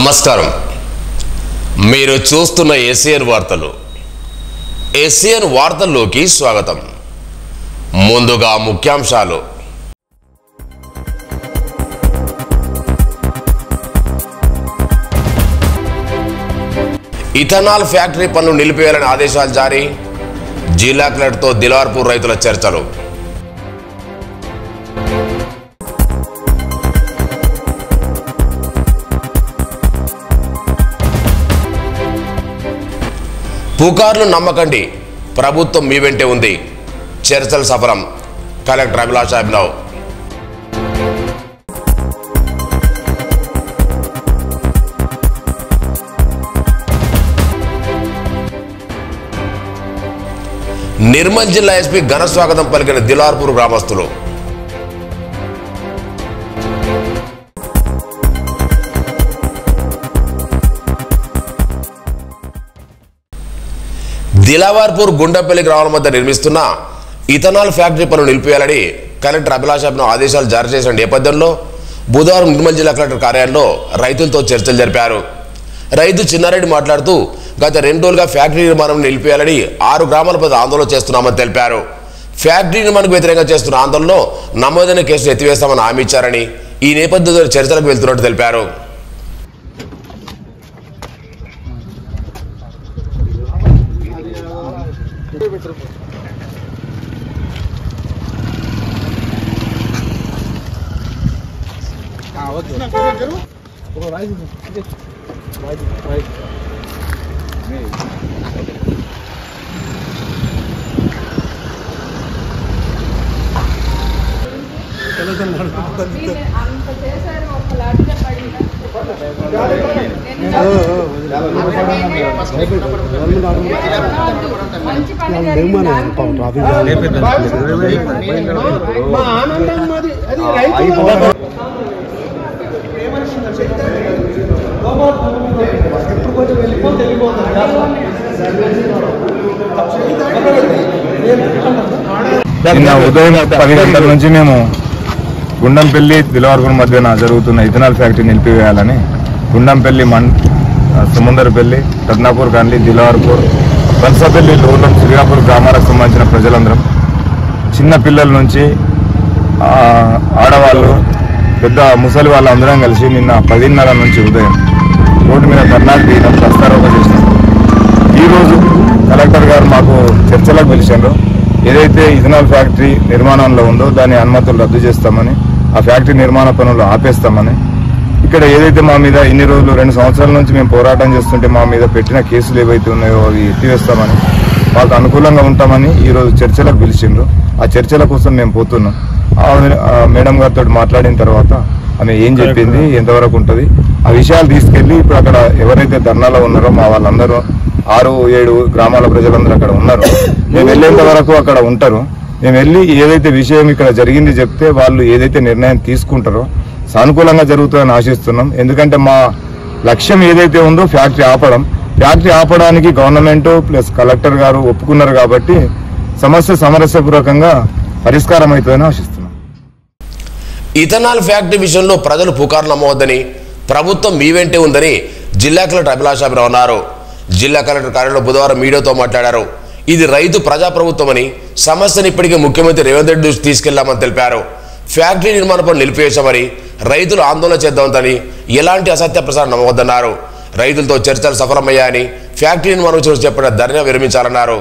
నమస్కారం. మీరు చూస్తున్న ఏసియన్ వార్తలు. ఏసియన్ వార్తల్లోకి స్వాగతం. ముందుగా ముఖ్యాంశాలు. ఇథనాల్ ఫ్యాక్టరీ పనులు నిలిపివేయాలని ఆదేశాలు జారీ. జిల్లా కలెక్టర్తో దిలావర్పూర్ రైతుల చర్చలు. పుకార్లు నమ్మకండి, ప్రభుత్వం మీ వెంటే ఉంది. చర్చలు సఫలం. కలెక్టర్ అభిలాష్ అభినవ్. నిర్మల్ జిల్లా ఎస్పీ ఘన స్వాగతం పలికిన దిలావర్పూర్ గ్రామస్తులు. దిలావర్పూర్ గుండెపల్లి గ్రామాల మధ్య నిర్మిస్తున్న ఇథనాల్ ఫ్యాక్టరీ పనులు నిలిపివేయాలని కలెక్టర్ అభిలాష్ అభినవ్ ఆదేశాలు జారీ చేసిన నేపథ్యంలో బుధవారం నిర్మల్ జిల్లా కలెక్టర్ కార్యాలయంలో రైతులతో చర్చలు జరిపారు. రైతు చిన్నారెడ్డి మాట్లాడుతూ గత 2 రోజులుగా ఫ్యాక్టరీ నిర్మాణం నిలిపివేయాలని 6 గ్రామాల ప్రజలు ఆందోళన చేస్తున్నామని తెలిపారు. ఫ్యాక్టరీ నిర్మాణానికి వ్యతిరేకంగా చేస్తున్న ఆందోళనలో నమోదైన కేసులు ఎత్తివేస్తామని హామీ ఇచ్చారని, ఈ నేపథ్యంలో చర్చలకు వెళ్తున్నట్టు తెలిపారు. నిన్న ఉదయం 10 గంటల నుంచి మేము గుండంపల్లి దిలావర్పూర్ మధ్యన జరుగుతున్న ఇథనాల్ ఫ్యాక్టరీ నిలిపివేయాలని గుండంపల్లి సుమందరపల్లి రత్నాపూర్ కాలనీ దిలావర్పూర్ వలసపల్లి లోలం శ్రీరాపూర్ గ్రామాలకు సంబంధించిన ప్రజలందరం చిన్న పిల్లల నుంచి ఆడవాళ్ళు పెద్ద ముసలి వాళ్ళందరం కలిసి నిన్న 10:30 నుంచి ఉదయం రోడ్డు మీద ధర్నాలు తీయడం ప్రస్తారోపణ చేసినాం. ఈరోజు కలెక్టర్ గారు మాకు చర్చలకు పిలిచారు. ఏదైతే ఇథనాల్ ఫ్యాక్టరీ నిర్మాణంలో ఉందో దాని అనుమతులు రద్దు చేస్తామని, ఆ ఫ్యాక్టరీ నిర్మాణ పనులు ఆపేస్తామని, ఇక్కడ ఏదైతే మా మీద ఇన్ని రోజులు 2 సంవత్సరాల నుంచి మేము పోరాటం చేస్తుంటే మా మీద పెట్టిన కేసులు ఏవైతే ఉన్నాయో అవి ఎత్తివేస్తామని, వాళ్ళకు అనుకూలంగా ఉంటామని ఈరోజు చర్చలకు పిలిచిండ్రు. ఆ చర్చల కోసం మేము పోతున్నాం. మేడం గారితో మాట్లాడిన తర్వాత ఆమె ఏం చెప్పింది, ఎంతవరకు ఉంటుంది, ఆ విషయాలు తీసుకెళ్లి ఇప్పుడు అక్కడ ఎవరైతే ధర్నాలో ఉన్నారో మా వాళ్ళందరూ 6-7 గ్రామాల ప్రజలందరూ అక్కడ ఉన్నారు. మేము వెళ్ళేంత వరకు అక్కడ ఉంటారు. మేము వెళ్ళి ఏదైతే విషయం ఇక్కడ జరిగింది చెప్తే వాళ్ళు ఏదైతే నిర్ణయం తీసుకుంటారో సానుకూలంగా జరుగుతుందని ఆశిస్తున్నాం. ఎందుకంటే మా లక్ష్యం ఏదైతే ఉందో ఫ్యాక్టరీ ఆపడం. ఫ్యాక్టరీ ఆపడానికి గవర్నమెంట్ ప్లస్ కలెక్టర్ గారు ఒప్పుకున్నారు కాబట్టి సమస్య సామరస్యపూర్వకంగా పరిష్కారం అవుతుందని ఆశిస్తున్నాం. ఇథనాల్ ఫ్యాక్టరీ విషయంలో ప్రజలు పుకార్లు నమ్మవద్దని, ప్రభుత్వం మీ వెంటే ఉందని జిల్లా కలెక్టర్ అభిలాష్ అభినవ్ అన్నారు. జిల్లా కలెక్టర్ కార్యాలయంలో బుధవారం మీడియాతో మాట్లాడారు. ఇది రైతు ప్రజాప్రభుత్వమని, సమస్యను ఇప్పటికే ముఖ్యమంత్రి రేవంత్ రెడ్డి దృష్టికి తీసుకెళ్లామని తెలిపారు. ఫ్యాక్టరీ నిర్మాణ పనులు నిలిపివేశామని, రైతులు ఆందోళన చేద్దామని, ఎలాంటి అసత్య ప్రసారం నమ్మవద్దన్నారు. రైతులతో చర్చలు సఫలమయ్యాయని, ఫ్యాక్టరీ నిర్మాణం చూసి చెప్పిన ధర్నా విరమించాలన్నారు.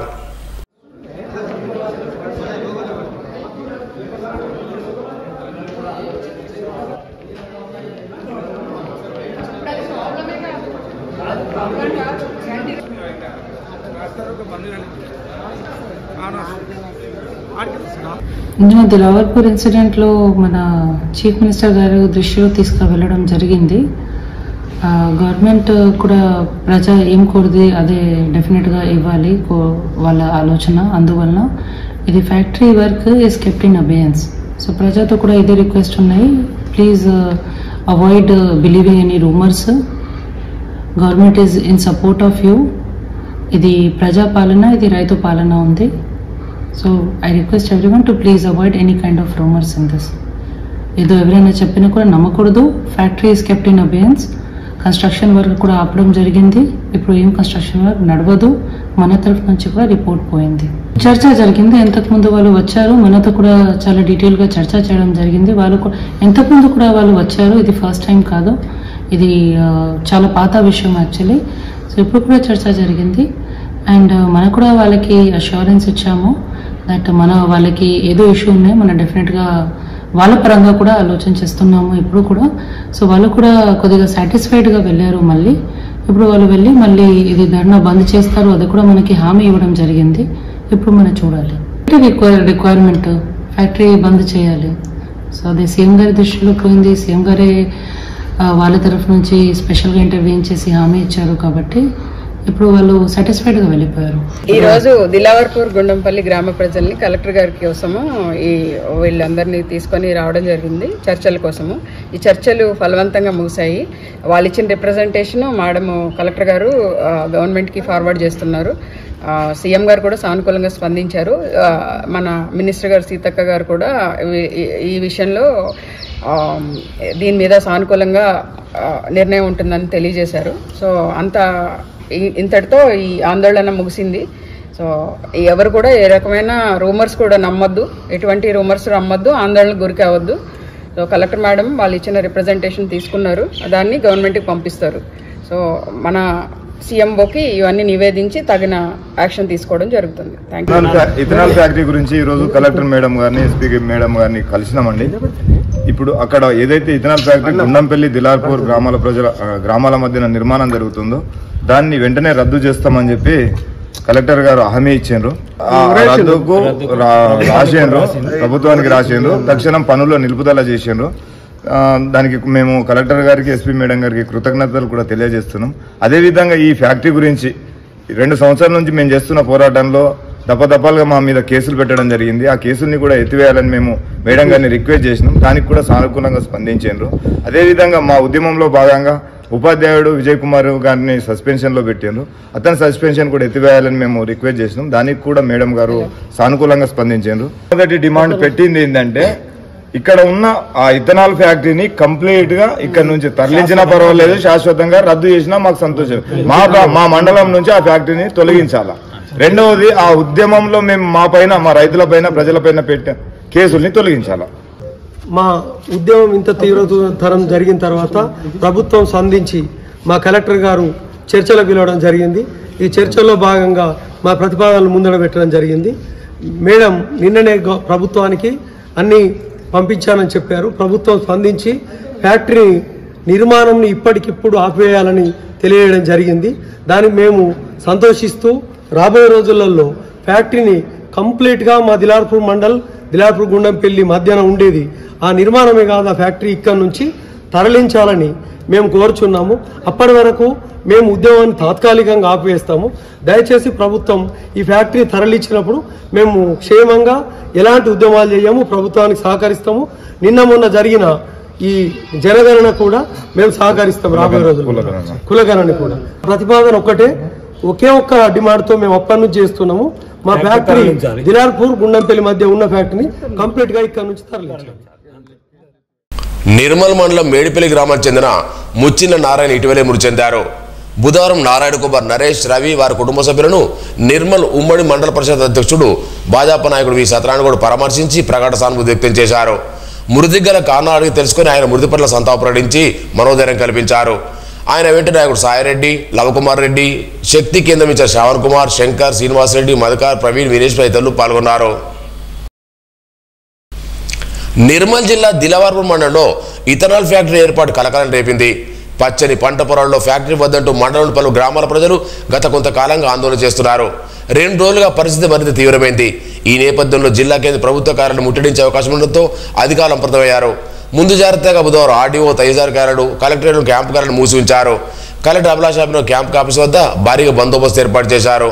దిలావర్పూర్ ఇన్సిడెంట్లో మన చీఫ్ మినిస్టర్ గారు దృష్టిలో తీసుకువెళ్ళడం జరిగింది. గవర్నమెంట్ కూడా ప్రజా ఏం కోరిది అదే డెఫినెట్గా ఇవ్వాలి వాళ్ళ ఆలోచన. అందువలన ఇది factory work is kept in abeyance. So ప్రజలతో కూడా ఇదే రిక్వెస్ట్ ఉన్నాయి, please avoid believing any rumours. Government is in support of you. ఇది ప్రజాపాలన, ఇది రైతు పాలన ఉంది. So I request everyone to please avoid any kind of rumors in this. ఏదో ఎవరైనా చెప్పినా కూడా నమ్మకూడదు. Factory is kept in abeyance. Construction work కూడా ఆపడం జరిగింది. ఇప్పుడు ఏం కన్స్ట్రక్షన్ వర్క్ నడవదు. మన తరఫు నుంచి కూడా రిపోర్ట్ పోయింది. చర్చ జరిగింది. ఇంతకుముందు వాళ్ళు వచ్చారు, మనతో కూడా చాలా డీటెయిల్గా చర్చ చేయడం జరిగింది. వాళ్ళు ఇంతకుముందు కూడా వాళ్ళు వచ్చారు. ఇది ఫస్ట్ టైం కాదు, ఇది చాలా పాత విషయం యాక్చువల్లీ. సో ఇప్పుడు కూడా చర్చ జరిగింది. అండ్ మనం కూడా వాళ్ళకి అష్యూరెన్స్ ఇచ్చాము దట్ వాళ్ళకి ఏదో ఇష్యూ ఉన్నాయి, మనం డెఫినెట్గా వాళ్ళ పరంగా కూడా ఆలోచన చేస్తున్నాము ఇప్పుడు కూడా. సో వాళ్ళు కూడా కొద్దిగా సాటిస్ఫైడ్గా వెళ్ళారు. మళ్ళీ ఇప్పుడు వాళ్ళు వెళ్ళి మళ్ళీ ఇది ధర్నా బంద్ చేస్తారు, అది కూడా మనకి హామీ ఇవ్వడం జరిగింది. ఇప్పుడు మనం చూడాలి. రిక్వైర్మెంట్ ఫ్యాక్టరీ బంద్ చేయాలి. సో అది సీఎం గారి దృష్టిలో పోయింది. సీఎం గారే వాళ్ళ తరఫు నుంచి స్పెషల్గా ఇంటర్వ్యూన్ చేసి హామీ ఇచ్చారు కాబట్టి ఇప్పుడు వాళ్ళు సాటిస్ఫైడ్గా వెళ్ళిపోయారు. ఈ రోజు దిలావర్పూర్ గుండంపల్లి గ్రామ ప్రజల్ని కలెక్టర్ గారి కోసము వీళ్ళందరినీ తీసుకొని రావడం జరిగింది చర్చల కోసము. ఈ చర్చలు ఫలవంతంగా ముగిశాయి. వాళ్ళు ఇచ్చిన రిప్రజెంటేషన్ మేడము కలెక్టర్ గారు గవర్నమెంట్కి ఫార్వర్డ్ చేస్తున్నారు. సీఎం గారు కూడా సానుకూలంగా స్పందించారు. మన మినిస్టర్ గారు సీతక్క గారు కూడా ఈ విషయంలో దీని మీద సానుకూలంగా నిర్ణయం ఉంటుందని తెలియజేశారు. సో ఇంతటితో ఈ ఆందోళన ముగిసింది. సో ఎవరు కూడా ఏ రకమైన రూమర్స్ కూడా నమ్మొద్దు, ఎటువంటి రూమర్స్ నమ్మొద్దు, ఆందోళనకు గురి కావద్దు. సో కలెక్టర్ మేడం వాళ్ళు ఇచ్చిన రిప్రజెంటేషన్ తీసుకున్నారు, దాన్ని గవర్నమెంట్కి పంపిస్తారు. సో మన సీఎంఓకి ఇవన్నీ నివేదించి తగిన యాక్షన్ తీసుకోవడం జరుగుతుంది. ఇథనాల్ ఫ్యాక్టరీ గురించి ఈరోజు కలెక్టర్ మేడం గారిని, ఎస్పీ మేడం గారిని కలిసినామండి. ఇప్పుడు అక్కడ ఏదైతే ఇథనాల్ ఫ్యాక్టరీ గుండంపల్లి దిలార్పూర్ గ్రామాల మధ్యన నిర్మాణం జరుగుతుందో దాన్ని వెంటనే రద్దు చేస్తామని చెప్పి కలెక్టర్ గారు హామీ ఇచ్చిండ్రు. రద్దుకు రాసిండ్రు, ప్రభుత్వానికి రాసిండ్రు, తక్షణం పనుల్లో నిలుపుదల చేసిండ్రు. దానికి మేము కలెక్టర్ గారికి, ఎస్పీ మేడం గారికి కృతజ్ఞతలు కూడా తెలియజేస్తున్నాం. అదేవిధంగా ఈ ఫ్యాక్టరీ గురించి 2 సంవత్సరాల నుంచి మేము చేస్తున్న పోరాటంలో దఫాలుగా మా మీద కేసులు పెట్టడం జరిగింది. ఆ కేసుల్ని కూడా ఎత్తివేయాలని మేము మేడం గారిని రిక్వెస్ట్ చేసినాం. దానికి కూడా సానుకూలంగా స్పందించారు. అదేవిధంగా మా ఉద్యమంలో భాగంగా ఉపాధ్యాయుడు విజయ్ కుమార్ గారిని సస్పెన్షన్లో పెట్టారు. అతని సస్పెన్షన్ కూడా ఎత్తివేయాలని మేము రిక్వెస్ట్ చేసినాం. దానికి కూడా మేడం గారు సానుకూలంగా స్పందించారు. మొదటి డిమాండ్ పెట్టింది ఏంటంటే ఇక్కడ ఉన్న ఆ ఇథనాల్ ఫ్యాక్టరీని కంప్లీట్ గా ఇక్కడ నుంచి తరలించినా పర్వాలేదు, శాశ్వతంగా రద్దు చేసినా మాకు సంతోషం. మా మండలం నుంచి ఆ ఫ్యాక్టరీని తొలగించాలా. రెండవది ఆ ఉద్యమంలో మేము మా రైతుల పైన, ప్రజల పైన పెట్టిన కేసుల్ని తొలగించాలా. మా ఉద్యమం ఇంత తీవ్రతరం జరిగిన తర్వాత ప్రభుత్వం స్పందించి మా కలెక్టర్ గారు చర్చలకు పిలవడం జరిగింది. ఈ చర్చల్లో భాగంగా మా ప్రతిపాదనలు ముందర పెట్టడం జరిగింది. మేడం నిన్ననే ప్రభుత్వానికి అన్ని పంపించాలని చెప్పారు. ప్రభుత్వం స్పందించి ఫ్యాక్టరీ నిర్మాణంని ఇప్పటికిప్పుడు ఆపివేయాలని తెలియజేయడం జరిగింది. దానికి మేము సంతోషిస్తూ రాబోయే రోజులలో ఫ్యాక్టరీని కంప్లీట్గా మా దిలార్పూర్ మండల్, దిలార్పూర్ గుండంపల్లి మధ్యన ఉండేది ఆ నిర్మాణమే కాదు, ఆ ఫ్యాక్టరీ ఇక్కడ నుంచి తరలించాలని మేము కోరుచున్నాము. అప్పటి వరకు మేము ఉద్యమాన్ని తాత్కాలికంగా ఆపివేస్తాము. దయచేసి ప్రభుత్వం ఈ ఫ్యాక్టరీ తరలించినప్పుడు మేము క్షేమంగా ఎలాంటి ఉద్యమాలు చేయము, ప్రభుత్వానికి సహకరిస్తాము. మొన్న జరిగిన ఈ జనగణన కూడా మేము సహకరిస్తాం. రాబోయే రోజుల్లో కులగణన కూడా ప్రతిపాదన ఒకే ఒక్క డిమాండ్తో మేము అప్పటి నుంచి చేస్తున్నాము. మా ఫ్యాక్టరీ దిలార్పూర్ గుండంపల్లి మధ్య ఉన్న ఫ్యాక్టరీని కంప్లీట్ గా ఇక్కడ నుంచి తరలించాలి. నిర్మల్ మండలం మేడిపల్లి గ్రామానికి చెందిన ముచ్చిన నారాయణ ఇటీవలే మృతి చెందారు. బుధవారం నారాయణ కుమార్, నరేష్, రవి వారి కుటుంబ సభ్యులను నిర్మల్ ఉమ్మడి మండల పరిషత్ అధ్యక్షుడు భాజపా నాయకుడు వి సత్యనారాయణ పరామర్శించి ప్రగాఢ సానుభూతి వ్యక్తం చేశారు. మృతికి గల కారణాలు అడిగి తెలుసుకుని ఆయన మృతి పట్ల సంతాపం ప్రకటించి మనోధైర్యం కల్పించారు. ఆయన వెంట నాయకుడు సాయిరెడ్డి, లవకుమార్ రెడ్డి, శక్తి కేంద్రం ఇచ్చారు శ్రావణ్ కుమార్, శంకర్, శ్రీనివాస్ రెడ్డి, మధుకర్, ప్రవీణ్, వినేష్ తదితరులు పాల్గొన్నారు. నిర్మల్ జిల్లా దిలావర్పూర్ మండలంలో ఇథనాల్ ఫ్యాక్టరీ ఏర్పాటు కలకలం రేపింది. పచ్చని పంట పొలాల్లో ఫ్యాక్టరీ వద్దంటూ మండలంలో పలు గ్రామాల ప్రజలు గత కొంతకాలంగా ఆందోళన చేస్తున్నారు. 2 రోజులుగా పరిస్థితి మరింత తీవ్రమైంది. ఈ నేపథ్యంలో జిల్లా కేంద్ర ప్రభుత్వ కార్యాలయం ముట్టడించే అవకాశం ఉండడంతో అధికారులు అప్రమత్తమయ్యారు. ముందు జాగ్రత్తగా బుధవారం ఆర్డీఓ, తహసీల్దార్ కార్యాలయాలు, కలెక్టరేట్ క్యాంపు కార్యాలయం మూసి ఉంచారు. కలెక్టర్ అభిలాష్ క్యాంప్ ఆఫీస్ వద్ద భారీగా బందోబస్తు ఏర్పాటు చేశారు.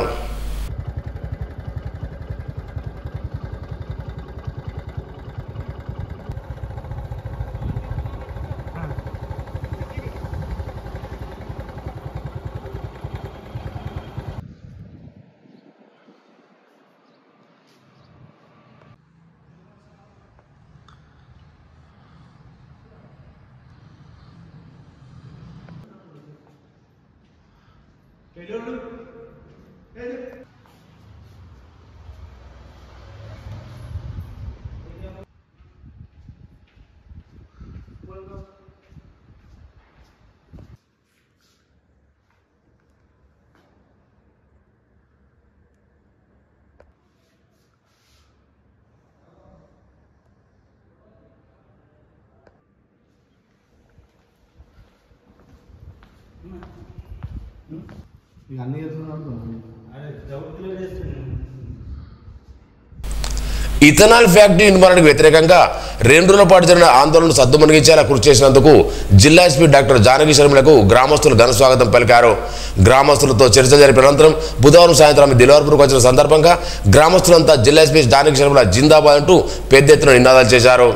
ఇథనాల్ ఫ్యాక్టరీ నిర్మాణానికి వ్యతిరేకంగా 2 రోజుల పాటు జరిగిన ఆందోళనను సద్దుమణిగించేలా కృషి చేసినందుకు జిల్లా ఎస్పీ డాక్టర్ జానకి శర్మలకు గ్రామస్తులు ఘన స్వాగతం పలికారు. గ్రామస్తులతో చర్చ జరిపిన అనంతరం బుధవారం సాయంత్రం దిల్వార్పూర్కు వచ్చిన సందర్భంగా గ్రామస్తులంతా జిల్లా ఎస్పీ జానకి శర్మల జిందాబాద్ అంటూ పెద్ద ఎత్తున నినాదాలు చేశారు.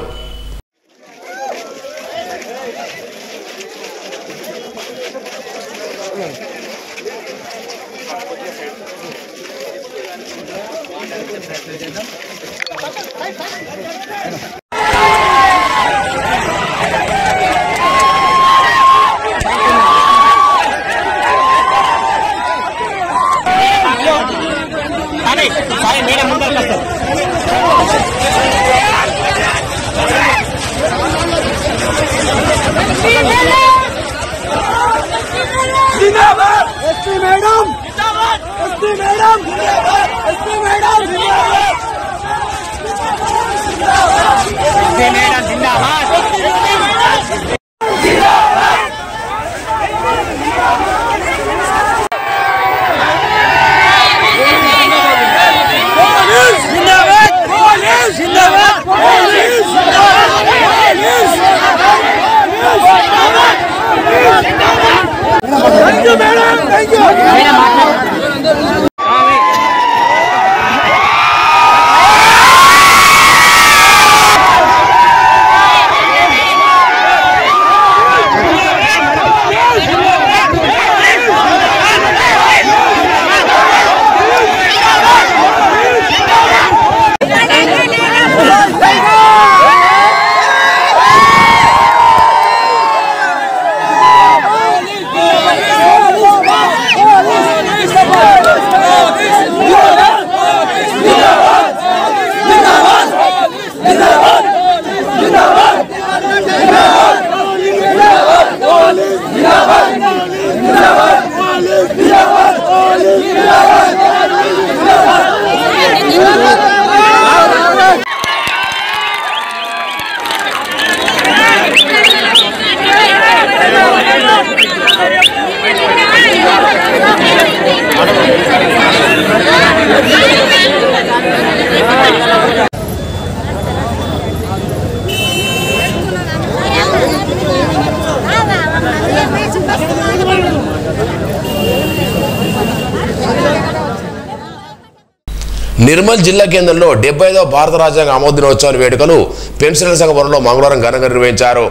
నిర్మల్ జిల్లా కేంద్రంలో 75వ భారత రాజ్యాంగ ఆమోద దినోత్సవ వేడుకలు పెన్షనర్ సంఘ భవనంలో మంగళవారం ఘనంగా నిర్వహించారు.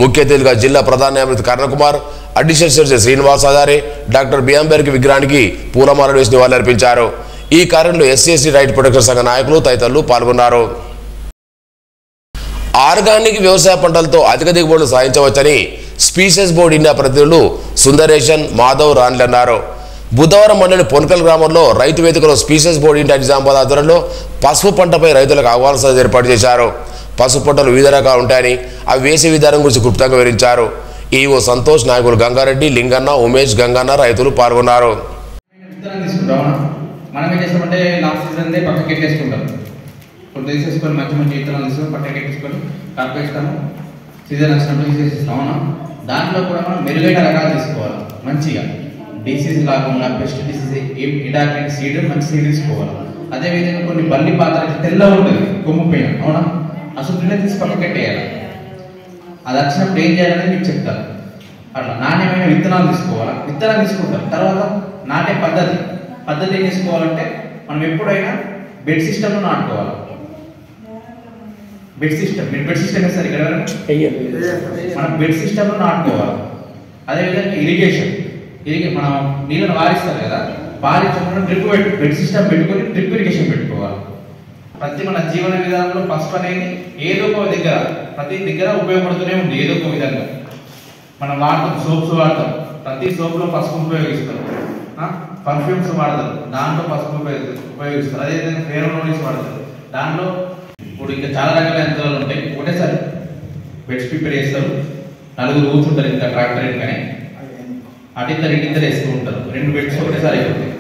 ముఖ్య అతిథులుగా జిల్లా ప్రధాన న్యాయమూర్తి Karnakumar, additional secretary Srinivas Hazare, doctor B. Ambedkar విగ్రహానికి పూలమాలలు వేసి నివాళులర్పించారు. ఈ కార్యంలో ఎస్సీ రైట్ ప్రొటెక్షన్ సంఘ నాయకులు తదితరులు పాల్గొన్నారు. ఆర్గానిక్ వ్యవసాయ పంటలతో అధిక దిగుబడులు సాధించవచ్చని స్పీసెస్ బోర్డు ఇండియా ప్రతినిధులు సుందరేషన్, మాధవ్ రాన్లు అన్నారు. బుధవారం మండలి పొన్కల్ గ్రామంలో రైతు వేదికలో స్పీసెస్ బోర్డు ఇండియా నిజామాబాద్ ఆధ్వర్యంలో పసుపు పంటపై రైతులకు అవగాహన సదస్సు ఏర్పాటు చేశారు. పసుపు పంటలు వివిధ రకాలు ఉంటాయని అవి వేసే విధానం గురించి క్లుప్తంగా వివరించారు. ఈవో సంతోష్, నాయకులు గంగారెడ్డి, లింగన్న, ఉమేష్, గంగన్న రైతులు పాల్గొన్నారు. మనం ఏం చేస్తామంటే లాస్ట్ సీజన్ పక్కకి ఎట్టేసుకుంటాం. ఇప్పుడు తీసేసుకొని మంచి మంచి విత్తనాలు తీసుకొని పక్కకి ఎట్టేసుకొని కాపేస్తాము. సీజన్ వచ్చినప్పుడు తీసేస్తాం. అవునా, దాంట్లో కూడా మనం మెరుగైన రకాలు తీసుకోవాలి. మంచిగా డిసీజ్ లాగా బెస్ట్ డిసీజ్ ఇటాక్టివ్ సీడ్, మంచి సీడ్ తీసుకోవాలి. అదేవిధంగా కొన్ని బల్లి పాత్రలు తెల్ల ఉంటుంది కొమ్ము పైన, అవునా, అసలు తీసి పక్కకి పెట్టేయాలి. అది వచ్చినప్పుడు ఏం చేయాలనేది మీకు చెప్తారు. అట్లా నాణ్యమైన విత్తనాలు తీసుకోవాలి. విత్తనాలు తీసుకుంటాం తర్వాత నాటే పద్ధతి ఏం చేసుకోవాలంటే మనం ఎప్పుడైనా బెడ్ సిస్టమ్లో నాటుకోవాలి. బెడ్ సిస్టమ్ వేస్తారు ఇక్కడ మనం బెడ్ సిస్టమ్లో నాటుకోవాలి. అదేవిధంగా ఇరిగేషన్ మనం నీళ్ళను వారిస్తారు కదా, వారించకుండా బెడ్ సిస్టమ్ పెట్టుకొని డ్రిప్ ఇరిగేషన్ పెట్టుకోవాలి. ప్రతి మన జీవన విధానంలో పసుపు అనేది ఏదో ఒక దగ్గర ప్రతి దగ్గర ఉపయోగపడుతూనే ఉంది. ఏదో ఒక విధంగా మనం వాడతాం, సోప్స్ వాడతాం, ప్రతి సోప్లో పసుపు ఉపయోగిస్తాం. పర్ఫ్యూమ్స్ వాడతారు, దాంట్లో పసుపు ఉపయోగిస్తారు. అదేవిధంగా ఫేర్ అండ్ లవ్లీస్ వాడతారు, దాంట్లో ఇప్పుడు ఇంకా చాలా రకాల యంత్రాలు ఉంటాయి. ఒకటేసారి బెడ్స్ ప్రిపేర్ చేస్తారు, నలుగురు కూర్చుంటారు, ఇంకా ట్రాక్టర్ ఇంకానే అటిద్దరు వేస్తూ ఉంటారు. 2 బెడ్స్ ఒకటేసారి అయిపోతాయి.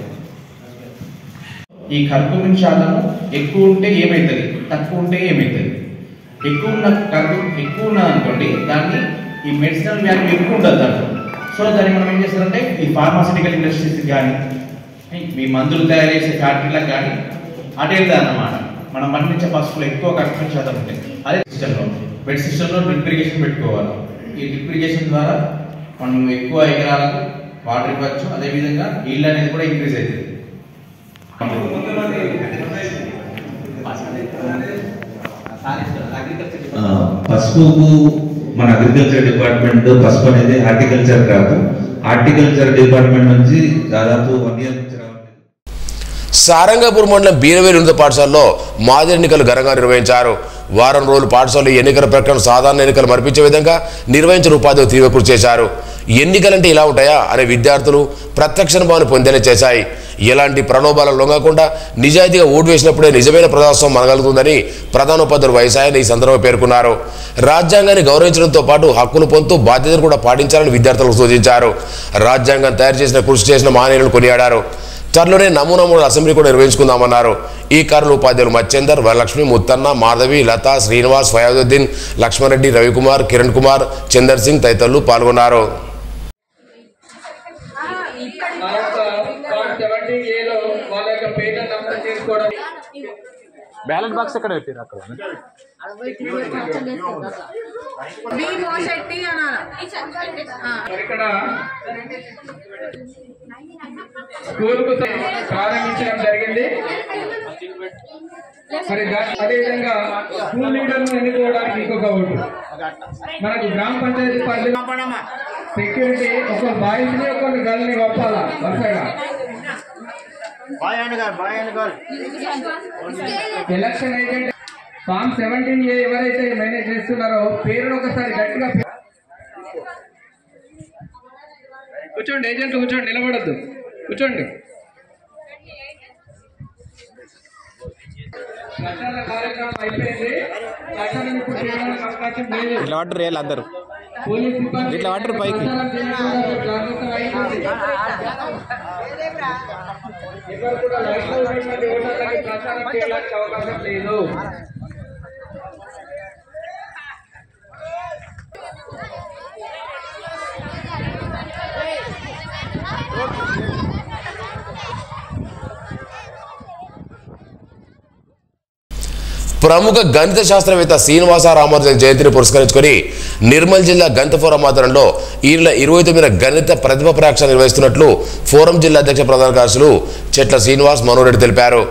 ఈ కర్కుమిన్ శాతము ఎక్కువ ఉంటే ఏమవుతుంది, తక్కువ ఉంటే ఏమవుతుంది? ఎక్కువ ఉన్న అనుకోండి, దాన్ని ఈ మెడిసినల్ వాల్యూ ఎక్కువ ఉంటుంది దాంట్లో. సో దాన్ని మనం ఏం చేస్తారంటే ఈ ఫార్మాసిటికల్ ఇండస్ట్రీస్ కానీ మీ మందులు తయారు చేసే ఫ్యాక్టరీలకు కానీ అటెళ్తుంది అన్నమాట. మనం పండించే పసుపులో ఎక్కువ కర్కుమిన్ శాతం ఉంటాయి. అదే సిస్టంలో బెడ్ సిస్టంలో డ్రిప్ ఇరిగేషన్ పెట్టుకోవాలి. ఈ డ్రిప్ ఇరిగేషన్ ద్వారా మనం ఎక్కువ ఎకరాలకు వాటర్ ఇవ్వచ్చు. అదేవిధంగా ఈల్డ్ అనేది కూడా ఇంక్రీజ్ అవుతుంది. పసుపుకు మన అగ్రికల్చర్ డిపార్ట్మెంట్ పసుపు అనేది హార్టికల్చర్ క్రాప్. హార్టికల్చర్ డిపార్ట్మెంట్ నుంచి దాదాపు 1 year నుంచి సారంగపూర్ మండలం బీరవేలు ఉన్నత పాఠశాలలో మాదిరి ఎన్నికలు ఘనంగా నిర్వహించారు. వారం రోజులు పాఠశాలలో ఎన్నికల ప్రక్రియను సాధారణ ఎన్నికలు మరిపించే విధంగా నిర్వహించిన ఉపాధ్యాయులు తీవ్ర కృషి చేశారు. ఎన్నికలంటే ఇలా ఉంటాయా అనే విద్యార్థులు ప్రత్యక్ష అనుభవాన్ని పొందేలా చేశాయి. ఎలాంటి ప్రలోభాలను లొంగకుండా నిజాయితీగా ఓటు వేసినప్పుడే నిజమైన ప్రజాస్వామ్యం మనగలుగుతుందని ప్రధానోపాధ్యాయులు వైసాయన్ ఈ సందర్భంగా పేర్కొన్నారు. రాజ్యాంగాన్ని గౌరవించడంతో పాటు హక్కులు పొందుతూ బాధ్యతను కూడా పాటించాలని విద్యార్థులకు సూచించారు. రాజ్యాంగం తయారు చేసిన కృషి చేసిన మహనీయులను కొనియాడారు. త్వరలోనే నమూనా అసెంబ్లీ కూడా నిర్వహించుకుందామన్నారు. ఈ కార్యక్రమంలో ఉపాధ్యాయులు మచ్చేందర్, వరలక్ష్మి, ముత్తన్న, మాధవి, లత, శ్రీనివాస్, ఫయాదుద్దీన్, లక్ష్మణరెడ్డి, రవికుమార్, కిరణ్ కుమార్, చందర్ సింగ్ తదితరులు పాల్గొన్నారు. బ్యాలెట్ బాక్స్ ఎక్కడ పెట్టారు? అక్కడ స్కూల్కు ప్రారంభించడం జరిగింది. మరి అదేవిధంగా స్కూల్ లీడర్ను ఎన్నుకోవడానికి ఇంకొక ఓటు. మనకు గ్రామ పంచాయతీ పరిధిలో సెక్యూరిటీ ఒకరు బాయ్స్ ని ఒకరు గర్ల్ ని పంపాలా వరుసగా. ఎలక్షన్ ఏజెంట్ ఫామ్ 17A ఎవరైతే మేనేజ్ చేస్తున్నారో పేరును ఒకసారి గట్టిగా కూర్చోండి. ఏజెంట్లు కూర్చోండి, నిలబడద్దు, కూర్చోండి. ప్రచార కార్యక్రమం అయిపోయింది. ప్రచారం ఇప్పుడు చేయడానికి అవకాశం లేదు. ఇట్లా వాటర్ రేలు అందరూ పోలీస్ సిబ్బంది ఇట్లా వాటర్ పైకి ఎవరు కూడా లైఫ్లో ఉన్నటువంటి ఓటర్లకి ప్రచారం చేయడానికి అవకాశం లేదు. ప్రముఖ గణిత శాస్త్రవేత్త శ్రీనివాస రామానుజన్ జయంతిని పురస్కరించుకొని నిర్మల్ జిల్లా గణిత ఫోరం ఆధ్వర్యంలో ఈ నెల 29న గణిత ప్రతిభ పరీక్ష నిర్వహిస్తున్నట్లు ఫోరం జిల్లా అధ్యక్ష ప్రధాన కార్యదర్శులు చెట్ల శ్రీనివాస్, మనోరెడ్డి తెలిపారు.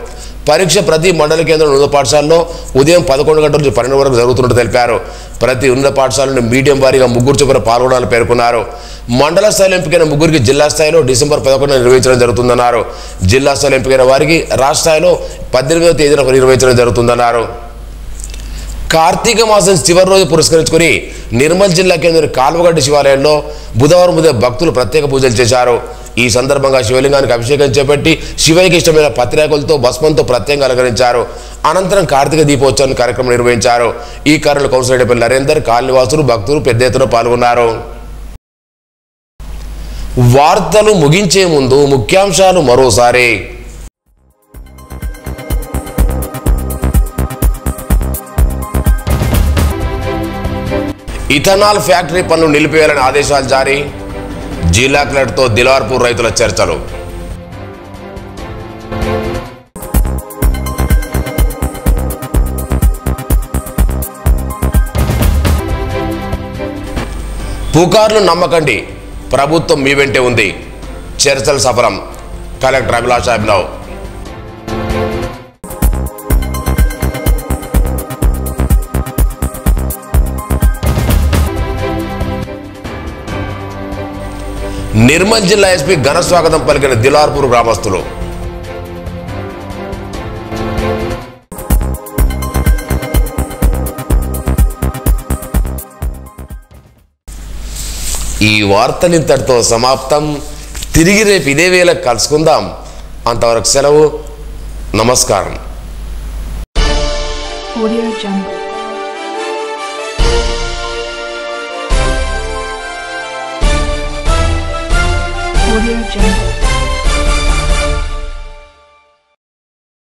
పరీక్ష ప్రతి మండల కేంద్రం ఉన్నత పాఠశాలలో ఉదయం 11 గంటల నుంచి 12 వరకు జరుగుతున్నట్టు తెలిపారు. ప్రతి ఉన్నత పాఠశాలను మీడియం వారీగా 3 చొప్పున పాల్గొనాలని పేర్కొన్నారు. మండల స్థాయిలో ఎంపికైన 3కి జిల్లా స్థాయిలో డిసెంబర్ 11న నిర్వహించడం జరుగుతుందన్నారు. జిల్లా స్థాయిలో ఎంపికైన వారికి రాష్ట్ర స్థాయిలో 18వ తేదీన నిర్వహించడం జరుగుతుందన్నారు. కార్తీక మాసం చివరి రోజు పురస్కరించుకుని నిర్మల్ జిల్లా కేంద్రం కాల్వగడ్డ శివాలయంలో బుధవారం ఉదయం భక్తులు ప్రత్యేక పూజలు చేశారు. ఈ సందర్భంగా శివలింగానికి అభిషేకం చేపట్టి శివయ్యకి ఇష్టమైన పత్రికలతో భస్మంతో ప్రత్యేకంగా అలంకరించారు. అనంతరం కార్తీక దీపోత్సవం కార్యక్రమం నిర్వహించారు. ఈ కార్యక్రమంలో కౌన్సిలర్ నరేందర్, కాలనీవాసులు, భక్తులు పెద్ద ఎత్తున పాల్గొన్నారు. వార్తలు ముగించే ముందు ముఖ్యాంశాలు మరోసారి. ఇథనాల్ ఫ్యాక్టరీ పనులు నిలిపివేయాలని ఆదేశాలు జారీ. జిల్లా కలెక్టర్తో దిలార్పూర్ రైతుల చర్చలు. పుకార్లు నమ్మకండి, ప్రభుత్వం మీ వెంటే ఉంది. చర్చలు సఫలం. కలెక్టర్ అభిలాష్ అభినవ్. నిర్మల్ జిల్లా ఎస్పీ ఘన స్వాగతం పలికిన దిలార్పూర్ గ్రామస్తులు. ఈ వార్తలు ఇంతటితో సమాప్తం. తిరిగి రేపు ఇదే వేళకు కలుసుకుందాం. అంతవరకు సెలవు. నమస్కారం. Audio Jungle. Audio Jungle.